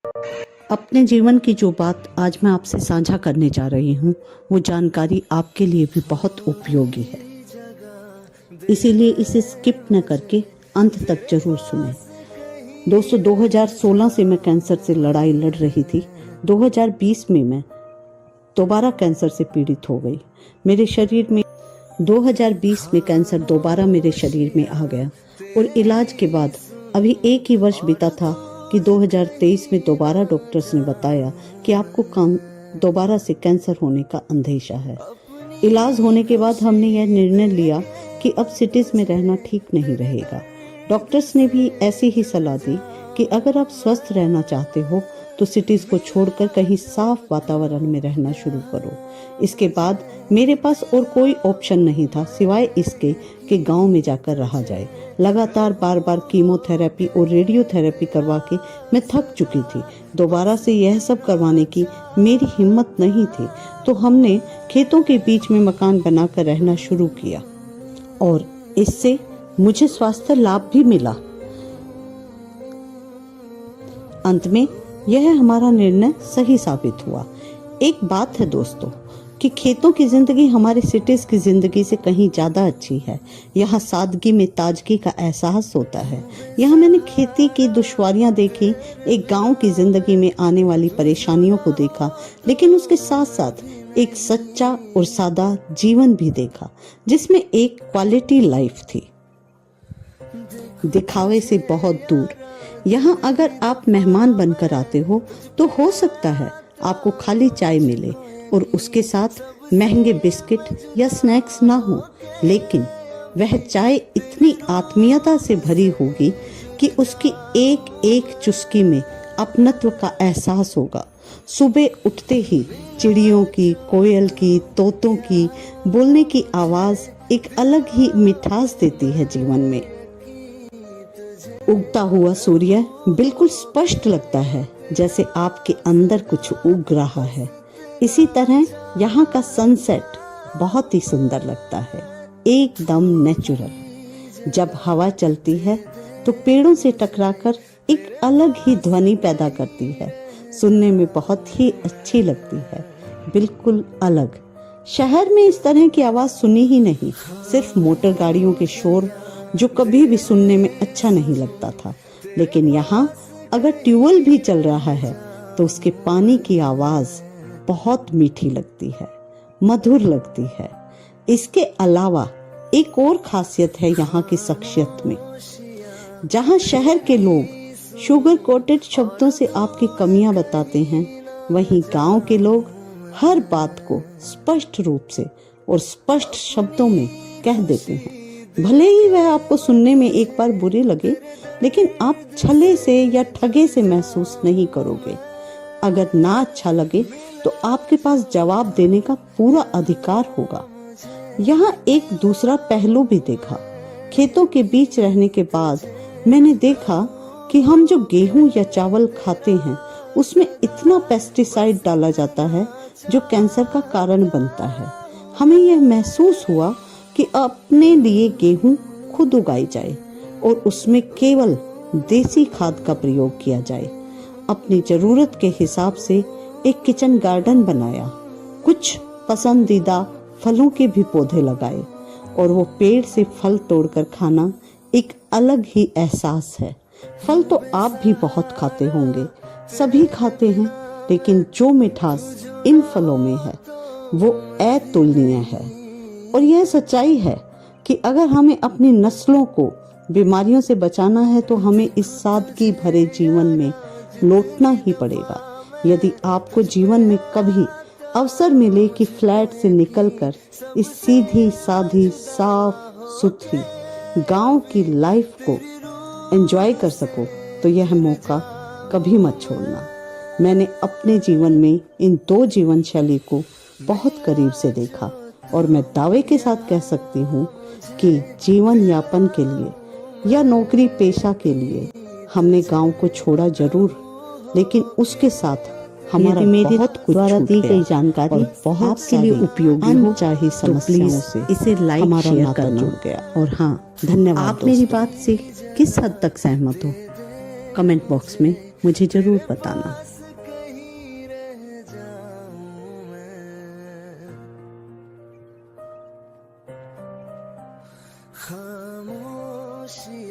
अपने जीवन की जो बात आज मैं आपसे साझा करने जा रही हूँ, वो जानकारी आपके लिए भी बहुत उपयोगी है, इसीलिए इसे स्किप न करके अंत तक जरूर सुने। दोस्तों, 2016 से मैं कैंसर से लड़ाई लड़ रही थी। 2020 में मैं दोबारा कैंसर से पीड़ित हो गई। मेरे शरीर में 2020 में कैंसर दोबारा मेरे शरीर में आ गया और इलाज के बाद अभी 1 ही वर्ष बीता था कि 2023 में दोबारा डॉक्टर्स ने बताया कि आपको दोबारा से कैंसर होने का अंदेशा है। इलाज होने के बाद हमने यह निर्णय लिया कि अब सिटीज में रहना ठीक नहीं रहेगा। डॉक्टर्स ने भी ऐसी ही सलाह दी कि अगर आप स्वस्थ रहना चाहते हो तो सिटीज को छोड़कर कहीं साफ वातावरण में रहना शुरू करो। इसके बाद मेरे पास और कोई ऑप्शन नहीं था सिवाय इसके कि गांव में जाकर रहा जाए। लगातार बार बार कीमोथेरेपी और रेडियोथेरेपी करवा के मैं थक चुकी थी। दोबारा से यह सब करवाने की मेरी हिम्मत नहीं थी, तो हमने खेतों के बीच में मकान बनाकर रहना शुरू किया और इससे मुझे स्वास्थ्य लाभ भी मिला। अंत में यह हमारा निर्णय सही साबित हुआ। एक बात है दोस्तों कि खेतों की जिंदगी हमारे सिटीज की जिंदगी से कहीं ज्यादा अच्छी है। यहाँ सादगी में ताजगी का एहसास होता है। यहाँ मैंने खेती की दुश्वारियां देखी, एक गांव की जिंदगी में आने वाली परेशानियों को देखा, लेकिन उसके साथ साथ एक सच्चा और सादा जीवन भी देखा जिसमें एक क्वालिटी लाइफ थी, दिखावे से बहुत दूर। यहाँ अगर आप मेहमान बनकर आते हो तो हो सकता है आपको खाली चाय मिले और उसके साथ महंगे बिस्किट या स्नैक्स ना हो, लेकिन वह चाय इतनी आत्मीयता से भरी होगी कि उसकी एक एक चुस्की में अपनत्व का एहसास होगा। सुबह उठते ही चिड़ियों की, कोयल की, तोतों की बोलने की आवाज एक अलग ही मिठास देती है जीवन में। उगता हुआ सूर्य बिल्कुल स्पष्ट लगता है, जैसे आपके अंदर कुछ उग रहा है। इसी तरह यहाँ का सनसेट बहुत ही सुंदर लगता है, एकदम नेचुरल। जब हवा चलती है तो पेड़ों से टकराकर एक अलग ही ध्वनि पैदा करती है, सुनने में बहुत ही अच्छी लगती है, बिल्कुल अलग। शहर में इस तरह की आवाज सुनी ही नहीं, सिर्फ मोटर गाड़ियों के शोर जो कभी भी सुनने में अच्छा नहीं लगता था। लेकिन यहाँ अगर ट्यूबवेल भी चल रहा है तो उसके पानी की आवाज बहुत मीठी लगती है, मधुर लगती है। इसके अलावा एक और खासियत है यहाँ की शख्सियत में। जहाँ शहर के लोग शुगर कोटेड शब्दों से आपकी कमियां बताते हैं, वहीं गांव के लोग हर बात को स्पष्ट रूप से और स्पष्ट शब्दों में कह देते हैं। भले ही वह आपको सुनने में एक बार बुरे लगे, लेकिन आप छले से या ठगे से महसूस नहीं करोगे। अगर ना अच्छा लगे तो आपके पास जवाब देने का पूरा अधिकार होगा। यहाँ एक दूसरा पहलू भी देखा। खेतों के बीच रहने के बाद मैंने देखा कि हम जो गेहूं या चावल खाते हैं उसमें इतना पेस्टिसाइड डाला जाता है जो कैंसर का कारण बनता है। हमें यह महसूस हुआ कि अपने लिए गेहूं खुद उगाई जाए और उसमें केवल देसी खाद का प्रयोग किया जाए। अपनी जरूरत के हिसाब से एक किचन गार्डन बनाया, कुछ पसंदीदा फलों के भी पौधे लगाए और वो पेड़ से फल तोड़कर खाना एक अलग ही एहसास है। फल तो आप भी बहुत खाते होंगे, सभी खाते हैं, लेकिन जो मिठास इन फलों में है वो अतुलनीय है। और यह सच्चाई है कि अगर हमें अपनी नस्लों को बीमारियों से बचाना है तो हमें इस सादगी भरे जीवन में लौटना ही पड़ेगा। यदि आपको जीवन में कभी अवसर मिले कि फ्लैट से निकलकर इस सीधी साधी साफ सुथरी गांव की लाइफ को एंजॉय कर सको तो यह मौका कभी मत छोड़ना। मैंने अपने जीवन में इन 2 जीवन शैली को बहुत करीब से देखा और मैं दावे के साथ कह सकती हूँ कि जीवन यापन के लिए या नौकरी पेशा के लिए हमने गांव को छोड़ा जरूर, लेकिन उसके साथ हमारा मेरे बहुत कुछ द्वारा दी गई जानकारी बहुत के लिए उपयोगी हो, चाहे समस्याओं से इसे लाइक शेयर करना गया। और हाँ, धन्यवाद। आप मेरी बात से किस हद तक सहमत हो कमेंट बॉक्स में मुझे जरूर बताना। कहीं रह जाऊं मैं, खामोशी